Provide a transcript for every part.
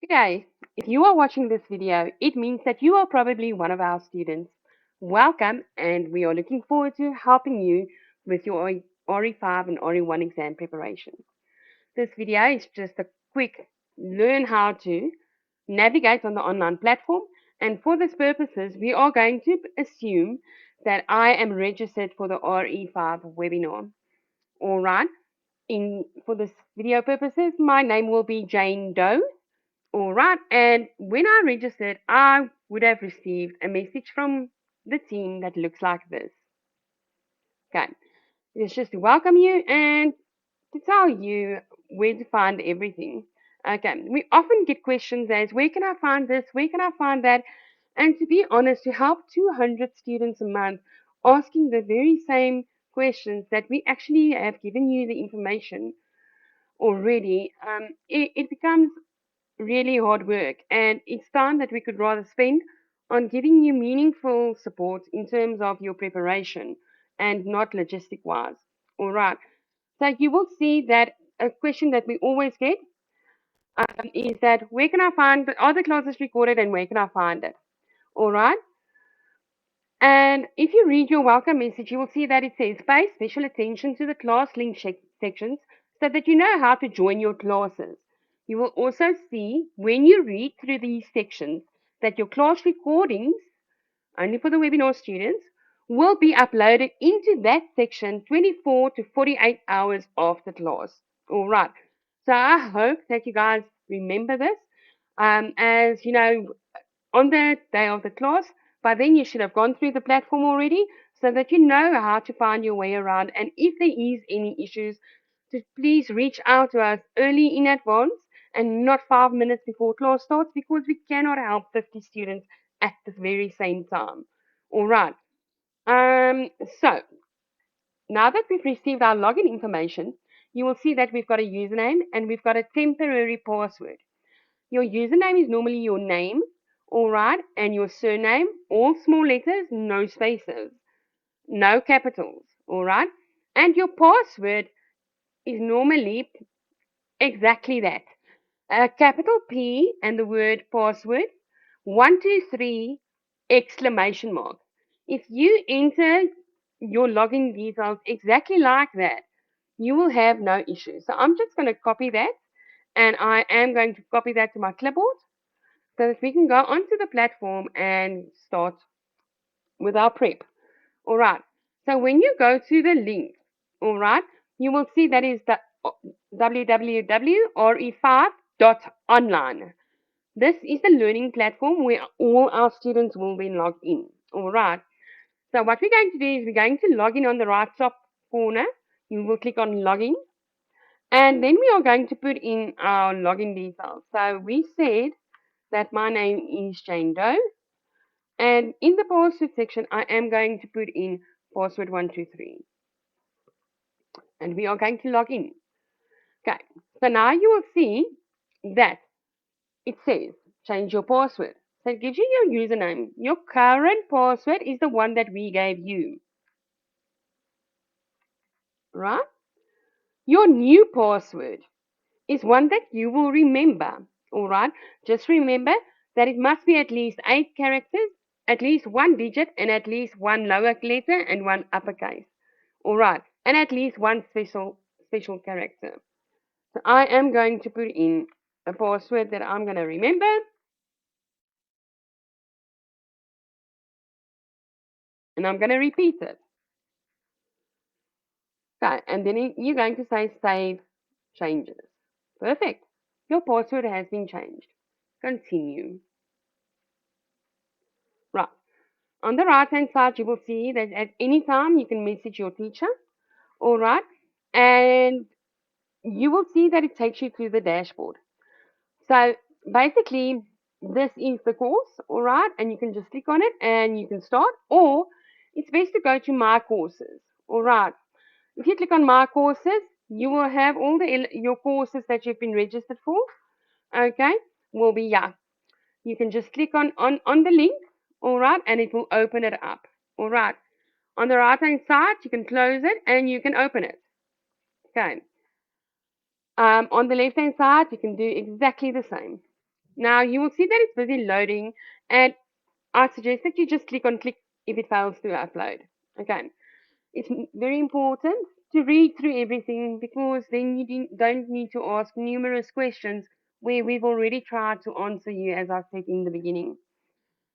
G'day. If you are watching this video, it means that you are probably one of our students. Welcome, and we are looking forward to helping you with your RE5 and RE1 exam preparation. This video is just a quick learn how to navigate on the online platform, and for this purposes, we are going to assume that I am registered for the RE5 webinar. All right. For this video purposes, my name will be Jane Doe. All right, and when I registered, I would have received a message from the team that looks like this. Okay, it's just to welcome you and to tell you where to find everything. Okay, we often get questions as where can I find this, where can I find that? And to be honest, to help 200 students a month asking the very same questions that we actually have given you the information already, it becomes really hard work, and it's time that we could rather spend on giving you meaningful support in terms of your preparation and not logistic wise. All right. So you will see that a question that we always get is that where can I find are the classes recorded and where can I find it? All right. And if you read your welcome message, you will see that it says pay special attention to the class link sections so that you know how to join your classes. You will also see when you read through these sections that your class recordings, only for the webinar students, will be uploaded into that section 24 to 48 hours after class. All right. So I hope that you guys remember this. As you know, on the day of the class. By then, you should have gone through the platform already so that you know how to find your way around. And if there is any issues, to please reach out to us early in advance and not 5 minutes before class starts because we cannot help 50 students at the very same time. All right. Um, so now that we've received our login information, you will see that we've got a username and we've got a temporary password. Your username is normally your name, all right, and your surname, all small letters, no spaces, no capitals, all right, and your password is normally exactly that, a capital P and the word password, 123 exclamation mark. If you enter your login details exactly like that, you will have no issues. So I'm just going to copy that, and I am going to copy that to my clipboard so that we can go onto the platform and start with our prep. All right. So when you go to the link, all right, you will see that is the www.re5.online. This is the learning platform where all our students will be logged in. All right. So what we're going to do is we're going to log in on the right top corner. You will click on login. And then we are going to put in our login details. So we said that my name is Jane Doe. And in the password section, I am going to put in password 123. And we are going to log in. Okay, so now you will see that it says change your password. So it gives you your username. Your current password is the one that we gave you, right? Your new password is one that you will remember, all right? Just remember that it must be at least 8 characters, at least one digit, and at least one lower letter and one uppercase. All right, and at least one special character. So I am going to put in a password that I'm going to remember, and I'm going to repeat it. Okay, and then you're going to say save changes. Perfect. Your password has been changed. Continue. Right. On the right hand side, you will see that at any time you can message your teacher. All right, and you will see that it takes you to the dashboard. So basically, this is the course, all right, and you can just click on it and you can start, or it's best to go to My Courses, all right. If you click on My Courses, you will have all your courses that you've been registered for, okay, will be here. You can just click on the link, all right, and it will open it up, all right. On the right hand side, you can close it and you can open it, okay. On the left hand side, you can do exactly the same. Now you will see that it's busy loading, and I suggest that you just click if it fails to upload. Okay, it's very important to read through everything, because then you don't need to ask numerous questions where we've already tried to answer you, as I said in the beginning.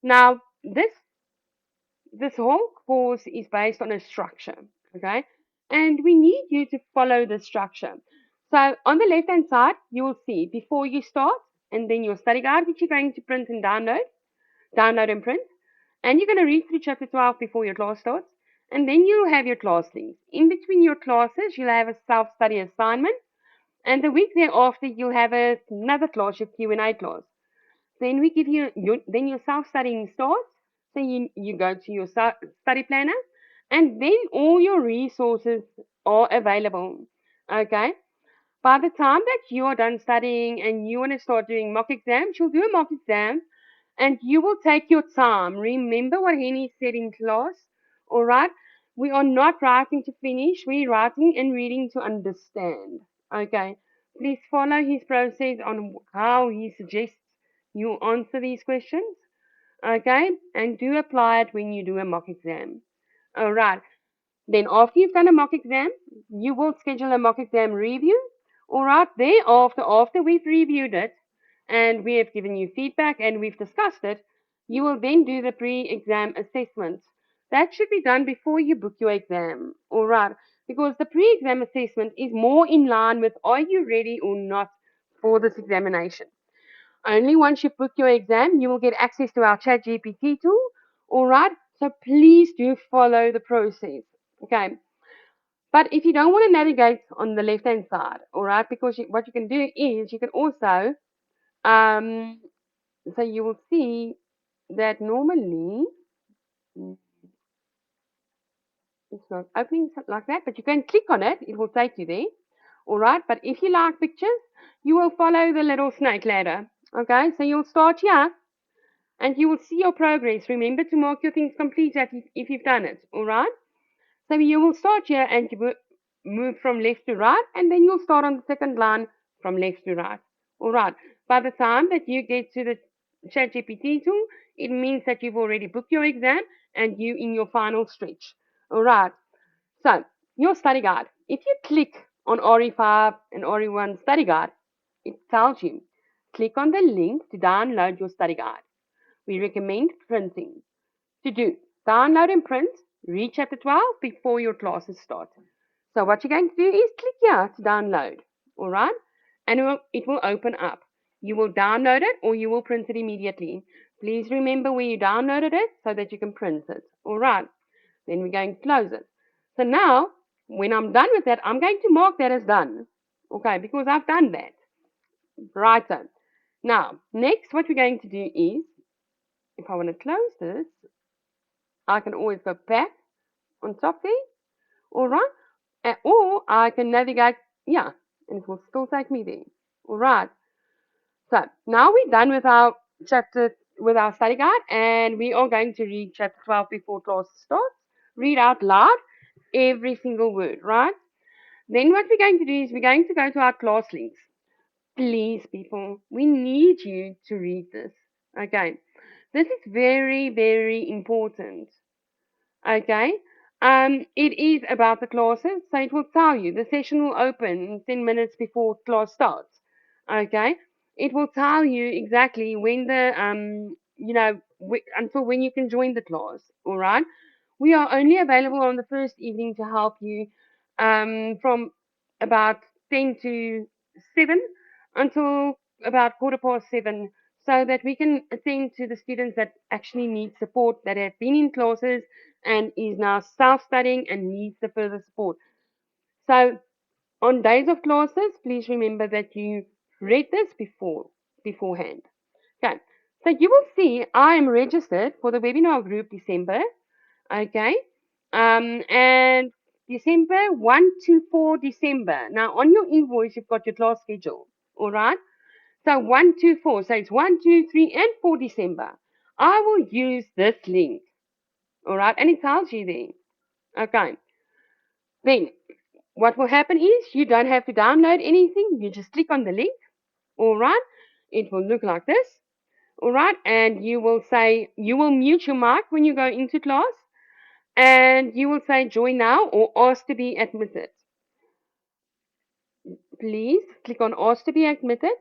Now, this whole course is based on a structure, okay? And we need you to follow the structure. So on the left hand side, you will see before you start, and then your study guide, which you're going to print and download and print. And you're going to read through chapter 12 before your class starts. And then you'll have your class links. In between your classes, you'll have a self-study assignment. And the week thereafter, you'll have another class, your Q&A class. Then we give then your self-studying starts. So you go to your study planner, and then all your resources are available. Okay. By the time that you are done studying and you want to start doing mock exams, you'll do a mock exam, and you will take your time. Remember what Henny said in class? All right. We are not writing to finish. We're writing and reading to understand. Okay. Please follow his process on how he suggests you answer these questions. Okay. And do apply it when you do a mock exam. All right. Then after you've done a mock exam, you will schedule a mock exam review. All right, thereafter, after we've reviewed it and we have given you feedback and we've discussed it, you will then do the pre-exam assessment. That should be done before you book your exam. All right, because the pre-exam assessment is more in line with are you ready or not for this examination. Only once you book your exam, you will get access to our chat GPT tool. All right, so please do follow the process. Okay. But if you don't want to navigate on the left hand side, all right, because what you can do is you can also, um, so you will see that normally it's not opening like that, but you can click on it, it will take you there, all right. But if you like pictures, you will follow the little snake ladder, okay. So you'll start here and you will see your progress. Remember to mark your things complete if you've done it, all right. So you will start here and you move from left to right, and then you'll start on the second line from left to right. All right. By the time that you get to the ChatGPT tool, it means that you've already booked your exam and you in your final stretch. All right. So your study guide. If you click on RE5 and RE1 study guide, it tells you click on the link to download your study guide. We recommend printing. To do, download and print, read chapter 12 before your classes start. So what you're going to do is click here to download, all right? And it will open up. You will download it or you will print it immediately. Please remember where you downloaded it so that you can print it, all right? Then we're going to close it. So now, when I'm done with that, I'm going to mark that as done, okay, because I've done that. Right then. Now, next, what we're going to do is, if I want to close this, I can always go back on top there, all right? Or I can navigate, yeah, and it will still take me there, all right? So now we're done with our with our study guide, and we are going to read chapter 12 before class starts. Read out loud every single word, right? Then what we're going to do is we're going to go to our class links. Please, people, we need you to read this, okay? This is very, very important. Okay. It is about the classes, so it will tell you the session will open 10 minutes before class starts. Okay. It will tell you exactly when until when you can join the class. All right. We are only available on the first evening to help you from about 10 to 7 until about quarter past 7, so that we can attend to the students that actually need support, that have been in classes and is now self-studying and needs the further support. So on days of classes, please remember that you read this beforehand. Okay, so you will see I am registered for the webinar group December. Okay, and December 1 to 4 December. Now on your invoice, you've got your class schedule. All right. So 1 to 4. So it's 1, 2, 3, and 4 December. I will use this link. All right. And it tells you there. Okay. Then what will happen is you don't have to download anything. You just click on the link. All right. it will look like this. All right, and you will say, you will mute your mic when you go into class, and you will say join now or ask to be admitted. Please click on ask to be admitted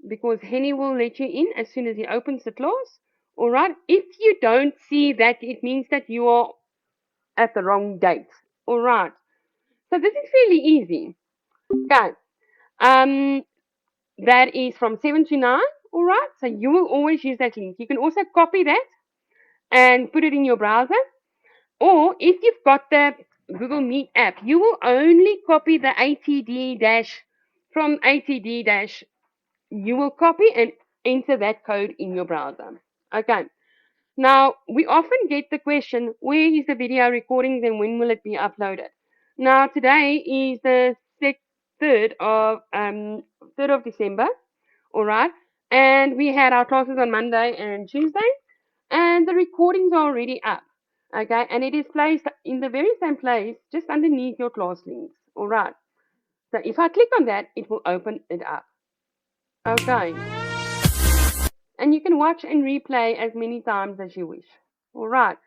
because Henny will let you in as soon as he opens the class. All right, if you don't see that, it means that you are at the wrong date. All right, so this is really easy. Okay, um, that is from 7 to 9. All right, so you will always use that link. You can also copy that and put it in your browser. Or if you've got the Google Meet app, you will only copy the ATD dash from ATD dash. You will copy and enter that code in your browser. Okay. Now, we often get the question, where is the video recording and when will it be uploaded? Now, today is the 3rd of December, all right? And we had our classes on Monday and Tuesday, and the recordings are already up, okay? And it is placed in the very same place, just underneath your class links, all right? So if I click on that, it will open it up, okay? And you can watch and replay as many times as you wish, all right?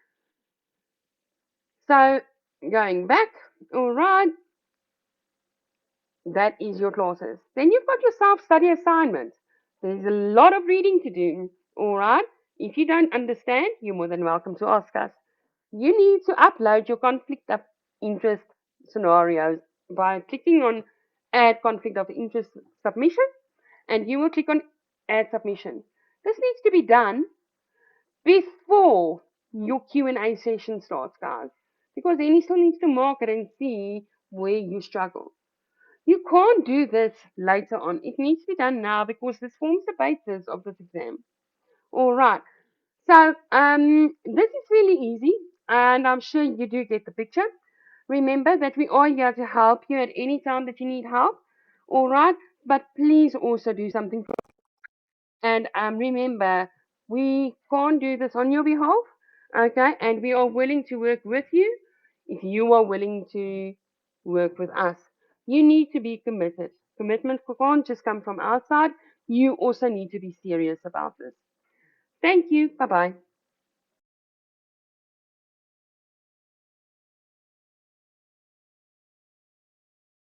So going back, all right, that is your classes. Then you've got your self-study assignment. There's a lot of reading to do, all right? If you don't understand, you're more than welcome to ask us. You need to upload your conflict of interest scenarios by clicking on Add Conflict of Interest Submission, and you will click on Add Submission. This needs to be done before your Q&A session starts, guys, because then he still needs to mark it and see where you struggle. You can't do this later on. It needs to be done now because this forms the basis of this exam. All right. So this is really easy, and I'm sure you do get the picture. Remember that we are here to help you at any time that you need help. All right. But please also do something for and remember, we can't do this on your behalf, okay? And we are willing to work with you if you are willing to work with us. You need to be committed. Commitment can't just come from outside. You also need to be serious about this. Thank you. Bye bye.